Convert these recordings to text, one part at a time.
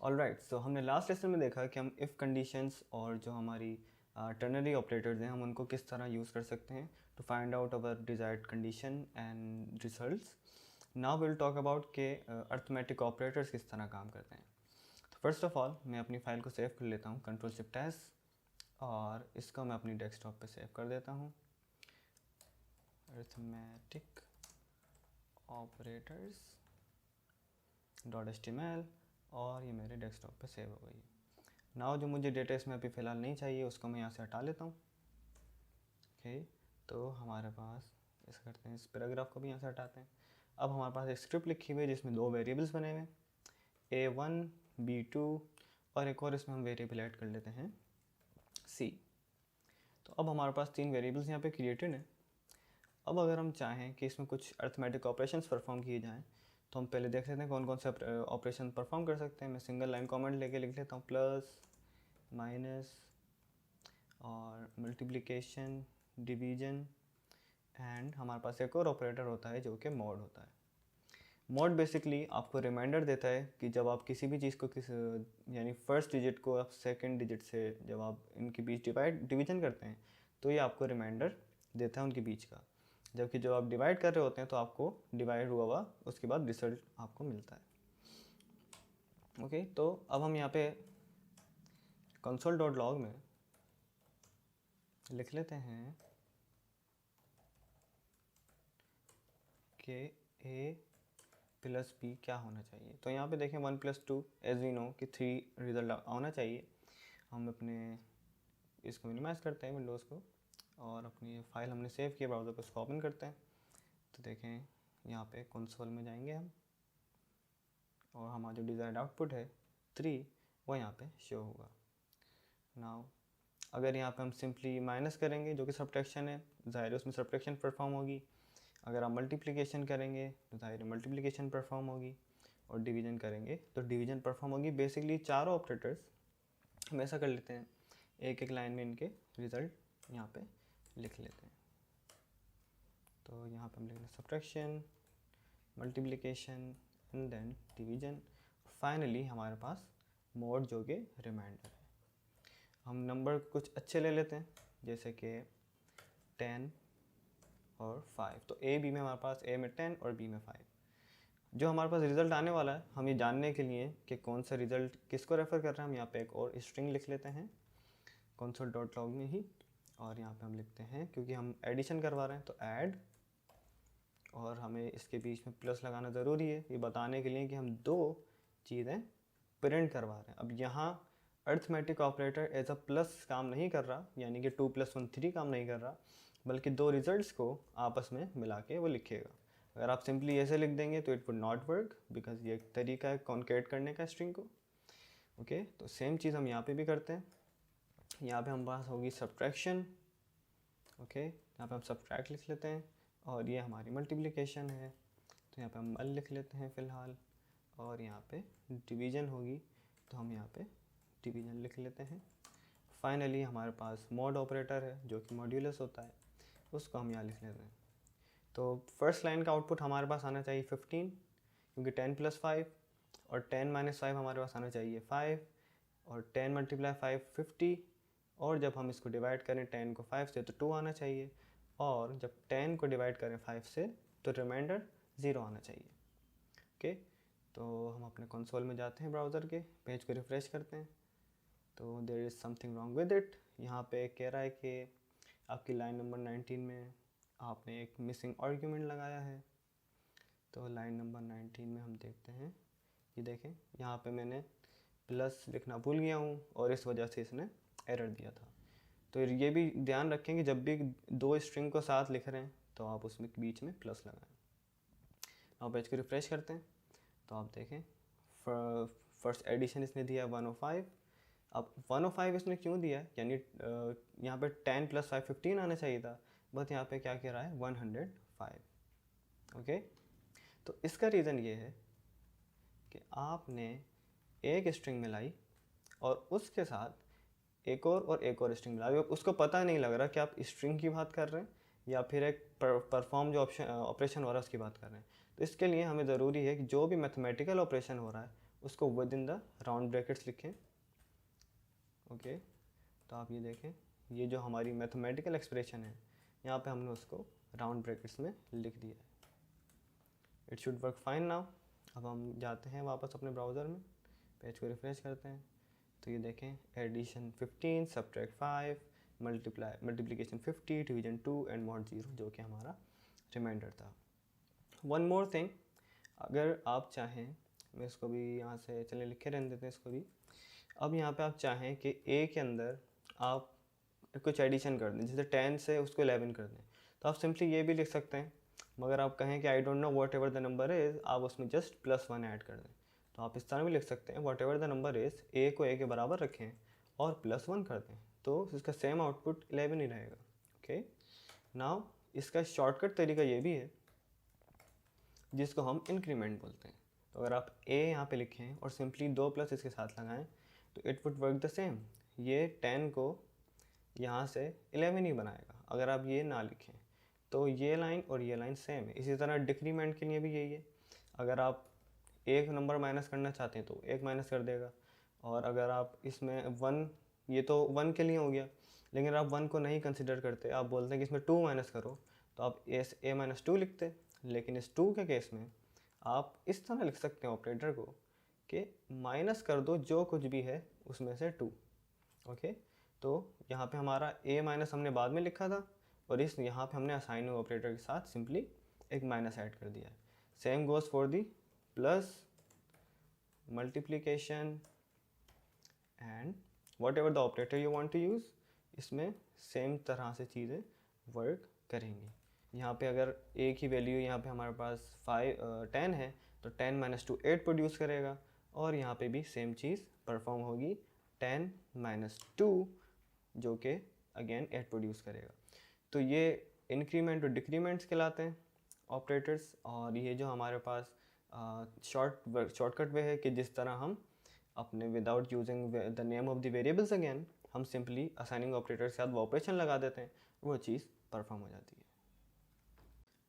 Alright, सो हमने last lesson में देखा कि हम इफ़ कंडीशंस और जो हमारी टर्नरी ऑपरेटर्स हैं हम उनको किस तरह यूज़ कर सकते हैं to find out our desired condition and results. Now will talk about के अर्थमेटिक ऑपरेटर्स किस तरह काम करते हैं। तो फर्स्ट ऑफ ऑल मैं अपनी फ़ाइल को सेव कर लेता हूँ, कंट्रोल शिफ्ट एस, और इसको मैं अपनी डेस्कटॉप पे सेव कर देता हूँ, अर्थमेटिक ऑपरेटर्स .html, और ये मेरे डेस्कटॉप पे सेव हो गई है। नाउ जो मुझे डेटा इसमें अभी फ़िलहाल नहीं चाहिए उसको मैं यहाँ से हटा लेता हूँ। ओके, तो हमारे पास ऐसा करते हैं, इस पैराग्राफ को भी यहाँ से हटाते हैं। अब हमारे पास एक स्क्रिप्ट लिखी हुई है जिसमें दो वेरिएबल्स बने हुए हैं, A1 B2, और एक और इसमें हम वेरिएबल ऐड कर लेते हैं C। तो अब हमारे पास तीन वेरिएबल्स यहाँ पे क्रिएटेड हैं। अब अगर हम चाहें कि इसमें कुछ अर्थमेटिक ऑपरेशंस परफॉर्म किए जाएँ तो हम पहले देख लेते हैं कौन कौन से ऑपरेशन परफॉर्म कर सकते हैं। मैं सिंगल लाइन कमेंट लेके लिख लेता हूँ, प्लस, माइनस और मल्टीप्लिकेशन, डिवीजन, एंड हमारे पास एक और ऑपरेटर होता है जो कि मॉड होता है। मॉड बेसिकली आपको रिमाइंडर देता है कि जब आप किसी भी चीज़ को यानी फर्स्ट डिजिट को आप सेकंड डिजिट से जब आप इनके बीच डिवीजन करते हैं तो ये आपको रिमाइंडर देता है उनके बीच का। जबकि जब आप डिवाइड कर रहे होते हैं तो आपको डिवाइड हुआ उसके बाद रिजल्ट आपको मिलता है। ओके, तो अब हम यहाँ पे console.log में लिख लेते हैं कि a प्लस बी क्या होना चाहिए। तो यहाँ पे देखें 1 + 2 एज वी नो कि 3 रिजल्ट आना चाहिए। हम अपने इसको मिनिमाइज़ करते हैं विंडोज़ को, और अपनी फाइल हमने सेव किया ब्राउज़र को, उसको ओपन करते हैं। तो देखें यहाँ पे कंसोल में जाएंगे हम, और हमारा जो डिज़ायर्ड आउटपुट है 3 वो यहाँ पे शो होगा। नाउ अगर यहाँ पे हम सिंपली माइनस करेंगे जो कि सब्ट्रैक्शन है, ज़ाहिर है उसमें सब्ट्रैक्शन परफॉर्म होगी। अगर आप मल्टीप्लिकेशन करेंगे तो ज़ाहिर है मल्टीप्लिकेशन परफॉर्म होगी, और डिवीज़न करेंगे तो डिवीज़न परफॉर्म होगी। बेसिकली चारों ऑपरेटर्स हम ऐसा कर लेते हैं, एक एक लाइन में इनके रिज़ल्ट यहाँ पे लिख लेते हैं। तो यहाँ पे हम लिख लें subtraction, multiplication and then division. Finally हमारे पास मोड जो कि रिमाइंडर है। हम नंबर कुछ अच्छे ले लेते हैं जैसे कि 10 और 5। तो ए बी में हमारे पास ए में 10 और बी में 5। जो हमारे पास रिज़ल्ट आने वाला है, हम ये जानने के लिए कि कौन सा रिज़ल्ट किसको रेफ़र कर रहे हैं, हम यहाँ पे एक और स्ट्रिंग लिख लेते हैं console.log में ही, और यहाँ पे हम लिखते हैं क्योंकि हम एडिशन करवा रहे हैं तो ऐड, और हमें इसके बीच में प्लस लगाना ज़रूरी है ये बताने के लिए कि हम दो चीज़ें प्रिंट करवा रहे हैं। अब यहाँ arithmetic operator as a plus काम नहीं कर रहा, यानी कि 2 + 1 3 काम नहीं कर रहा, बल्कि दो रिजल्ट्स को आपस में मिला के वो लिखेगा। अगर आप सिंपली ऐसे लिख देंगे तो it would not work, because ये एक तरीका है कॉन्केट करने का स्ट्रिंग को। ओके, तो सेम चीज़ हम यहाँ पे भी करते हैं। यहाँ पे हम पास होगी सब्ट्रैक्शन। ओके, यहाँ पे हम सब्ट्रैक्ट लिख लेते हैं, और ये हमारी मल्टीप्लिकेशन है तो यहाँ पे हम मल लिख लेते हैं फ़िलहाल, और यहाँ पे डिवीज़न होगी तो हम यहाँ पे डिवीज़न लिख लेते हैं। फाइनली हमारे पास मॉड ऑपरेटर है जो कि मॉड्यूलस होता है, उसको हम यहाँ लिख लेते हैं। तो फर्स्ट लाइन का आउटपुट हमारे पास आना चाहिए 15, क्योंकि 10 + 5, और 10 - 5 हमारे पास आना चाहिए 5, और 10 × 5 50, और जब हम इसको डिवाइड करें 10 को 5 से तो 2 आना चाहिए, और जब 10 को डिवाइड करें 5 से तो रिमाइंडर 0 आना चाहिए। ओके, तो हम अपने कंसोल में जाते हैं, ब्राउज़र के पेज को रिफ़्रेश करते हैं, तो there is something wrong with it. यहाँ पे कह रहा है कि आपकी लाइन नंबर 19 में आपने एक मिसिंग आर्ग्यूमेंट लगाया है। तो लाइन नंबर 19 में हम देखते हैं, ये देखें यहाँ पे मैंने प्लस लिखना भूल गया हूँ और इस वजह से इसने एरर दिया था। तो ये भी ध्यान रखें कि जब भी दो स्ट्रिंग को साथ लिख रहे हैं तो आप उसमें बीच में प्लस लगाएं। आप पेज को रिफ़्रेश करते हैं तो आप देखें फर्स्ट एडिशन इसने दिया है 105। अब 105 इसने क्यों दिया है, यानी यहाँ पे 10 + 5 15 आना चाहिए था, बट यहाँ पे क्या कह रहा है 105। ओके, तो इसका रीज़न ये है कि आपने एक स्ट्रिंग मिलाई और उसके साथ एक और स्ट्रिंग मिलाई, उसको पता नहीं लग रहा कि आप स्ट्रिंग की बात कर रहे हैं या फिर एक परफॉर्म जो ऑपरेशन हो रहा है उसकी बात कर रहे हैं। तो इसके लिए हमें ज़रूरी है कि जो भी मैथमेटिकल ऑपरेशन हो रहा है उसको with in the round brackets लिखें। ओके, तो आप ये देखें, ये जो हमारी मैथमेटिकल एक्सप्रेशन है यहाँ पे हमने उसको राउंड ब्रैकेट्स में लिख दिया है। It should work fine now. अब हम जाते हैं वापस अपने ब्राउज़र में, पेज को रिफ्रेश करते हैं, तो ये देखें addition 15, subtract 5, multiplication 50, division 2 and mod 0, जो कि हमारा रिमाइंडर था। वन मोर थिंग, अगर आप चाहें, मैं इसको भी यहाँ से चले लिखे रहने देते हैं इसको भी। अब यहाँ पे आप चाहें कि ए के अंदर आप कुछ एडिशन कर दें, जैसे 10 से उसको 11 कर दें, तो आप सिंपली ये भी लिख सकते हैं। मगर आप कहें कि I don't know what ever the number is, आप उसमें जस्ट +1 ऐड कर दें, तो आप इस तरह भी लिख सकते हैं, whatever the number is, A को ए के बराबर रखें और +1 कर दें, तो इसका सेम आउटपुट 11 ही रहेगा। ओके, नाउ इसका शॉर्टकट तरीका ये भी है जिसको हम इंक्रीमेंट बोलते हैं। तो अगर आप ए यहाँ पे लिखें और सिंपली 2 प्लस इसके साथ लगाएं, तो it would work the same. ये 10 को यहाँ से 11 ही बनाएगा। अगर आप ये ना लिखें तो ये लाइन और ये लाइन सेम है। इसी तरह डिक्रीमेंट के लिए भी यही है, अगर आप एक नंबर माइनस करना चाहते हैं तो एक माइनस कर देगा, और अगर आप इसमें 1, ये तो 1 के लिए हो गया, लेकिन अगर आप 1 को नहीं कंसिडर करते, आप बोलते हैं कि इसमें 2 माइनस करो, तो आप ए माइनस 2 लिखते। लेकिन इस 2 के केस में आप इस तरह लिख सकते हैं ऑपरेटर को कि माइनस कर दो जो कुछ भी है उसमें से 2। ओके, तो यहाँ पे हमारा ए माइनस हमने बाद में लिखा था, और इस यहाँ पे हमने असाइन ऑपरेटर के साथ सिंपली एक माइनस ऐड कर दिया है। Same goes for the plus, multiplication and whatever the operator you want to use, इसमें सेम तरह से चीज़ें वर्क करेंगी। यहाँ पे अगर ए की वैल्यू यहाँ पे हमारे पास 10 है, तो 10 - 2 8 प्रोड्यूस करेगा, और यहाँ पे भी सेम चीज़ परफॉर्म होगी, 10 - 2 जो कि अगेन 8 प्रोड्यूस करेगा। तो ये इंक्रीमेंट और डिक्रीमेंट्स कहलाते हैं ऑपरेटर्स। और ये जो हमारे पास शॉर्टकट वे है कि जिस तरह हम अपने without using the name of the variables again, हम सिंपली असाइनिंग ऑपरेटर के साथ वो ऑपरेशन लगा देते हैं, वो चीज़ परफॉर्म हो जाती है।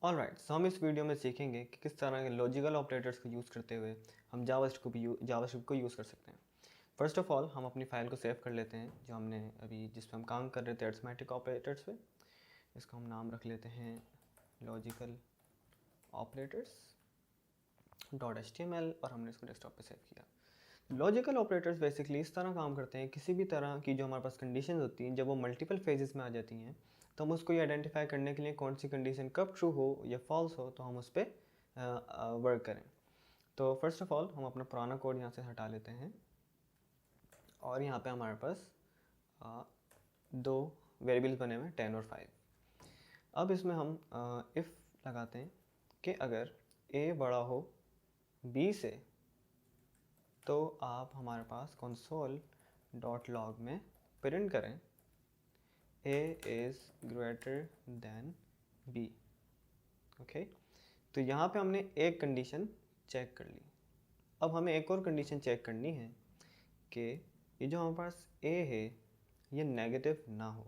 ऑलराइट, सो हम इस वीडियो में सीखेंगे कि किस तरह के लॉजिकल ऑपरेटर्स को यूज़ करते हुए हम जावास्क्रिप्ट को यूज़ कर सकते हैं। फर्स्ट ऑफ ऑल हम अपनी फ़ाइल को सेव कर लेते हैं, जो हमने अभी जिस पे हम काम कर रहे थे अरिथमेटिक ऑपरेटर्स पे। इसका हम नाम रख लेते हैं लॉजिकल ऑपरेटर्स .html, और हमने इसको डेस्कटॉप पे सेव किया। लॉजिकल ऑपरेटर्स बेसिकली इस तरह काम करते हैं, किसी भी तरह की जो हमारे पास कंडीशन होती हैं, जब वो मल्टीपल फेजेस में आ जाती हैं, तो हम उसको ये आइडेंटिफाई करने के लिए कौन सी कंडीशन कब ट्रू हो या फॉल्स हो, तो हम उस पर वर्क करें। तो फर्स्ट ऑफ ऑल हम अपना पुराना कोड यहाँ से हटा लेते हैं, और यहाँ पे हमारे पास 2 वेरिएबल्स बने हुए 10 और 5। अब इसमें हम इफ़ लगाते हैं कि अगर a बड़ा हो b से, तो आप हमारे पास console.log में प्रिंट करें a is greater than b। Okay, तो यहाँ पे हमने एक कंडीशन चेक कर ली। अब हमें एक और कंडीशन चेक करनी है कि ये जो हमारे पास a है ये नेगेटिव ना हो,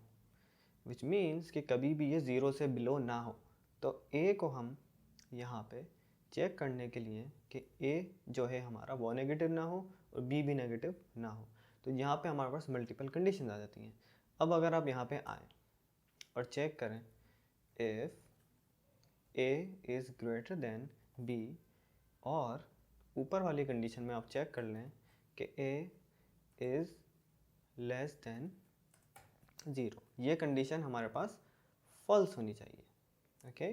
विच मीन्स कि कभी भी ये 0 से बिलो ना हो। तो a को हम यहाँ पे चेक करने के लिए कि a जो है हमारा वो नेगेटिव ना हो और b भी नेगेटिव ना हो, तो यहाँ पे हमारे पास मल्टीपल कंडीशन आ जाती हैं। अब अगर आप यहाँ पे आएँ और चेक करें if a is greater than b, और ऊपर वाली कंडीशन में आप चेक कर लें कि a इज़ लेस देन 0, ये कंडीशन हमारे पास फॉल्स होनी चाहिए। ओके,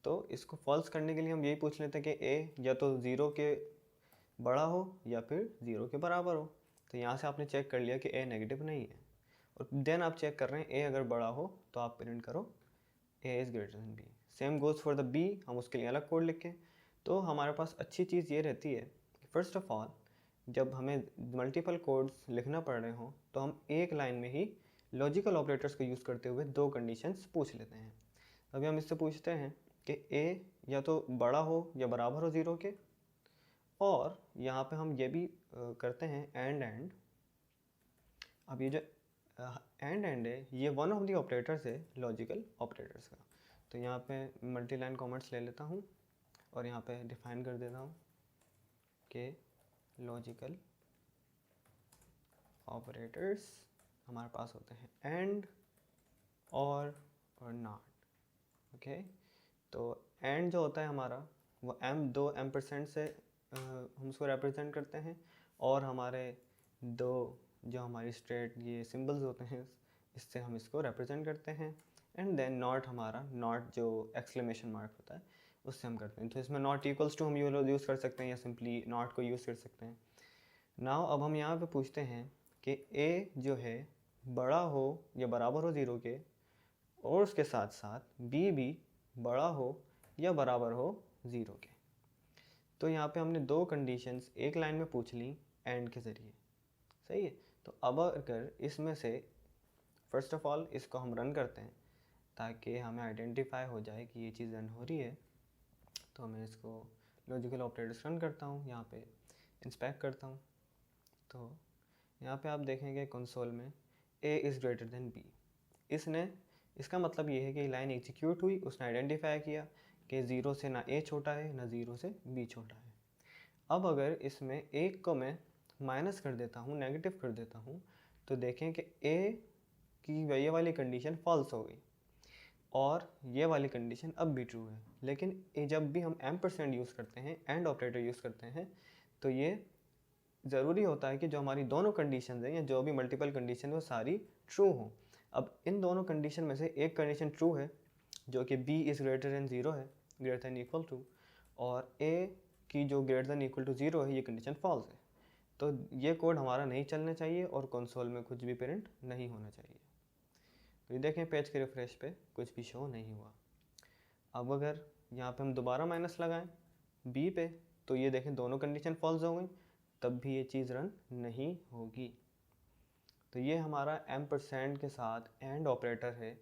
तो इसको फॉल्स करने के लिए हम यही पूछ लेते हैं कि a या तो 0 के बड़ा हो या फिर 0 के बराबर हो। तो यहाँ से आपने चेक कर लिया कि a नेगेटिव नहीं है, और देन आप चेक कर रहे हैं a अगर बड़ा हो तो आप प्रिंट करो a is greater than b। Same goes for the b, हम उसके लिए अलग कोड लिखें। तो हमारे पास अच्छी चीज़ ये रहती है कि फर्स्ट ऑफ ऑल जब हमें मल्टीपल कोड्स लिखना पड़ रहे हों, तो हम एक लाइन में ही लॉजिकल ऑपरेटर्स को यूज़ करते हुए 2 कंडीशंस पूछ लेते हैं। अभी हम इससे पूछते हैं कि a या तो बड़ा हो या बराबर हो 0 के, और यहाँ पे हम ये भी करते हैं एंड। अब ये जो एंड है ये वन ऑफ द ऑपरेटर्स है लॉजिकल ऑपरेटर्स का। तो यहाँ पे मल्टी लाइन कमेंट्स ले लेता हूँ और यहाँ पे डिफाइन कर देता हूँ कि लॉजिकल ऑपरेटर्स हमारे पास होते हैं एंड और नॉट। ओके, तो एंड जो होता है हमारा वो दो एम्परसेंट से हम उसको रिप्रेजेंट करते हैं, और हमारे दो जो हमारी स्ट्रेट ये सिंबल्स होते हैं इससे हम इसको रिप्रेजेंट करते हैं। एंड देन नॉट हमारा, नॉट जो एक्सक्लेमेशन मार्क होता है उससे हम करते हैं। तो इसमें नॉट इक्वल्स टू हम यूज़ कर सकते हैं या सिंपली नॉट को यूज़ कर सकते हैं। नाउ अब हम यहाँ पे पूछते हैं कि ए जो है बड़ा हो या बराबर हो 0 के, और उसके साथ साथ बी भी बड़ा हो या बराबर हो 0 के। तो यहाँ पे हमने दो कंडीशंस एक लाइन में पूछ ली एंड के ज़रिए, सही है। तो अब अगर इसमें से फर्स्ट ऑफ ऑल इसको हम रन करते हैं ताकि हमें आइडेंटिफाई हो जाए कि ये चीज़ रन हो रही है, तो मैं इसको लॉजिकल ऑपरेटर्स रन करता हूँ, यहाँ पे इंस्पेक्ट करता हूँ। तो यहाँ पे आप देखेंगे कंसोल में a is greater than b। इसका मतलब ये है कि लाइन एग्जीक्यूट हुई, उसने आइडेंटिफाई किया कि 0 से ना a छोटा है ना 0 से b छोटा है। अब अगर इसमें एक को मैं माइनस कर देता हूँ, नेगेटिव कर देता हूँ, तो देखें कि a की ये वाली कंडीशन फॉल्स हो गई और ये वाली कंडीशन अब भी ट्रू है। लेकिन जब भी हम एम्परसेंड यूज़ करते हैं, एंड ऑपरेटर यूज़ करते हैं, तो ये ज़रूरी होता है कि जो हमारी दोनों कंडीशन हैं या जो भी मल्टीपल कंडीशन वो सारी ट्रू हों। अब इन दोनों कंडीशन में से एक कंडीशन ट्रू है जो कि b इज़ ग्रेटर देन 0 है, ग्रेटर देन इक्वल टू, और a की जो ग्रेटर देन इक्वल टू 0 है ये कंडीशन फॉल्स है। तो ये कोड हमारा नहीं चलना चाहिए और कंसोल में कुछ भी प्रिंट नहीं होना चाहिए। तो ये देखें पेज के रिफ्रेश पे कुछ भी शो नहीं हुआ। अब अगर यहाँ पे हम दोबारा माइनस लगाएं b पे, तो ये देखें दोनों कंडीशन फॉल्स हो गई, तब भी ये चीज़ रन नहीं होगी। तो ये हमारा एम्परसेंड के साथ एंड ऑपरेटर है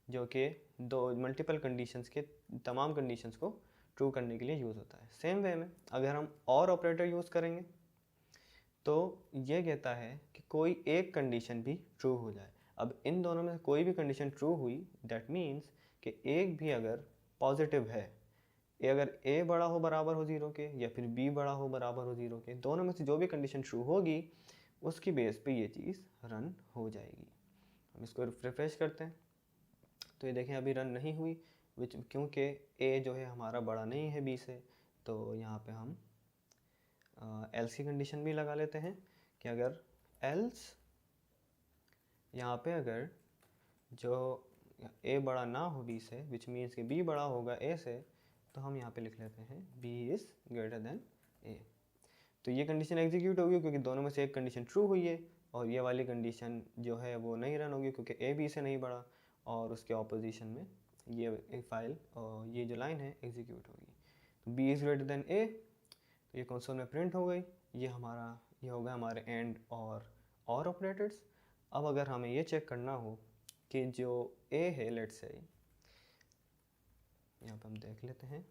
जो कि दो मल्टीपल कंडीशंस के तमाम कंडीशंस को ट्रू करने के लिए यूज़ होता है। सेम वे में अगर हम और ऑपरेटर यूज़ करेंगे तो ये कहता है कि कोई एक कंडीशन भी ट्रू हो जाए। अब इन दोनों में से कोई भी कंडीशन ट्रू हुई, दैट मीन्स कि एक भी अगर पॉजिटिव है, अगर a बड़ा हो बराबर हो 0 के या फिर b बड़ा हो बराबर हो 0 के, दोनों में से जो भी कंडीशन ट्रू होगी उसकी बेस पे ये चीज़ रन हो जाएगी। हम इसको रिफ्रेश करते हैं तो ये देखें अभी रन नहीं हुई, क्योंकि a जो है हमारा बड़ा नहीं है b से। तो यहाँ पे हम एल्स की कंडीशन भी लगा लेते हैं कि अगर एल्स यहाँ पे अगर जो a बड़ा ना हो b से, विच मीन्स कि b बड़ा होगा a से, तो हम यहाँ पे लिख लेते हैं b is greater than a। तो ये कंडीशन एग्जीक्यूट होगी क्योंकि दोनों में से एक कंडीशन ट्रू हुई है, और ये वाली कंडीशन जो है वो नहीं रन होगी क्योंकि a b से नहीं बढ़ा, और उसके ऑपोजिशन में ये फाइल और ये जो लाइन है एग्जीक्यूट होगी। तो b is greater than a, तो ये कंसोल में प्रिंट हो गई। ये हो गया हमारे एंड और ऑपरेटर्स। अब अगर हमें ये चेक करना हो कि जो a है, लेट्स से यहाँ पे हम देख लेते हैं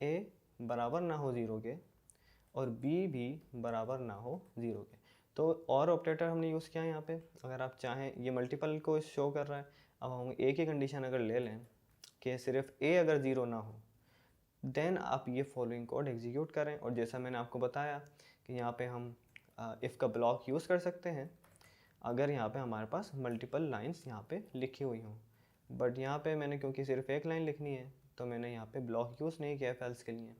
a बराबर ना हो 0 के और b भी बराबर ना हो 0 के, तो और ऑपरेटर हमने यूज़ किया है यहाँ पे। अगर आप चाहें, ये मल्टीपल को शो कर रहा है। अब हम a की कंडीशन अगर ले लें कि सिर्फ a अगर 0 ना हो, देन आप ये फॉलोइंग कोड एग्जीक्यूट करें। और जैसा मैंने आपको बताया कि यहाँ पे हम इफ़ का ब्लॉक यूज़ कर सकते हैं अगर यहाँ पे हमारे पास मल्टीपल लाइंस यहाँ पे लिखी हुई हों, बट यहाँ पे मैंने क्योंकि सिर्फ एक लाइन लिखनी है तो मैंने यहाँ पे ब्लॉक यूज़ नहीं किया एल्स के लिए,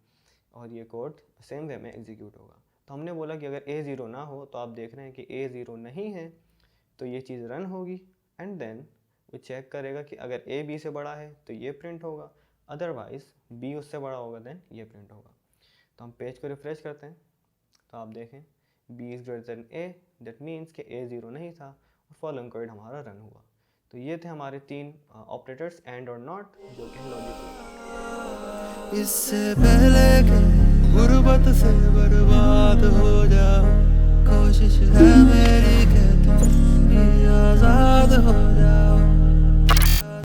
और ये कोड सेम वे में एग्जीक्यूट होगा। तो हमने बोला कि अगर a 0 ना हो, तो आप देख रहे हैं कि a 0 नहीं है, तो ये चीज़ रन होगी एंड देन वो चेक करेगा कि अगर a b से बड़ा है तो ये प्रिंट होगा, अदरवाइज़ b उससे बड़ा होगा देन ये प्रिंट होगा। तो हम पेज को रिफ्रेश करते हैं तो आप देखें b is greater than a, that means कि a 0 नहीं था और फॉलोइंग कोड हमारा रन हुआ। तो ये थे हमारे तीन ऑपरेटर्स एंड और नॉट जो कि लॉजिकल। इससे पहले कि गुर्बत से बर्बाद हो जाओ, कोशिश है मेरी कि तुम भी आज़ाद हो जाओ।